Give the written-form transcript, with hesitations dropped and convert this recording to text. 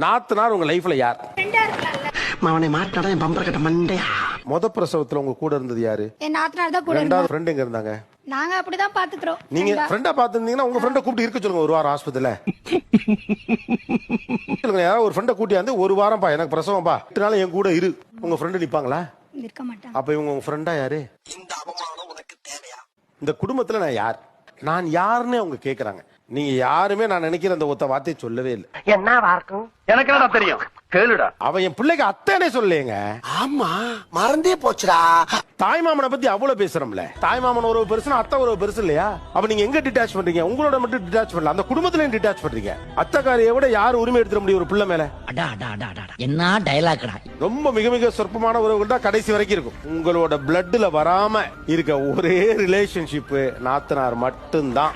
நாத்தனார் உங்க லைஃப்ல யார்? அவனை மாட்டாடா என் பம்பர கட்ட மண்டையா. முத பிரசவத்துல உங்க கூட இருந்தது யாரு? என் நாத்தனார் தான் கூட ரெண்டாவது ஃப்ரெண்ட் எங்க இருந்தாங்க? நாங்க அப்படிதான் பாத்துக்கிறோம். நீங்க ஃப்ரெண்டா பாத்துருந்தீங்கன்னா உங்க ஃப்ரெண்ட கூப்பிட்டு இருக்க சொல்லுங்க ஒரு வாரம் ஆஸ்பத்திரியில. சொல்லுங்க யாராவது ஒரு ஃப்ரெண்ட கூட்டி வந்து ஒரு வாரம் பா எனக்கு பிரசவம் பா 8 நாள் என் கூட இரு. உங்க ஃப்ரெண்டு நிப்பாங்களா? இருக்க மாட்டாங்க. அப்ப இவங்க உங்க ஃப்ரெண்டா யாரு? இந்த அவமானம் உனக்கு தேவையா? இந்த குடும்பத்துல நான் யார்? நான் யாருன்னு அவங்க கேக்குறாங்க. நீங்க யாருமே நான் நினைக்கிற அந்த ஒத்த வார்த்தையை சொல்லவே இல்லை. என்ன வார்க்கும் எனக்கு என்னடா தெரியும், கேளுடா. அவன் என் பிள்ளைக்கு அத்தனை சொல்லேங்க. ஆமா மறந்தே போச்சுடா. தாய் மாமனை பத்தி அவ்வளவு பேசுறோம்ல. தாய் மாமன் உறவு பெருசுனா அத்தை உறவு பெருசு இல்லையா? அப்ப நீங்க எங்க டிட்டாச் பண்றீங்க? உங்களோட மட்டும் டிட்டாச் பண்ணல, அந்த குடும்பத்திலையும் டிட்டாச் பண்றீங்க. அத்தைக்காரியை விட யார் உரிமை எடுத்துட முடியும் ஒரு பிள்ளை மேல? என்ன டயலாக்டா. ரொம்ப மிக மிக சொற்பமான உறவுகள் தான் கடைசி வரைக்கும் இருக்கும். உங்களோட பிளட்ல வராம இருக்க ஒரே ரிலேஷன்ஷிப் நாத்தனார் மட்டும்தான்.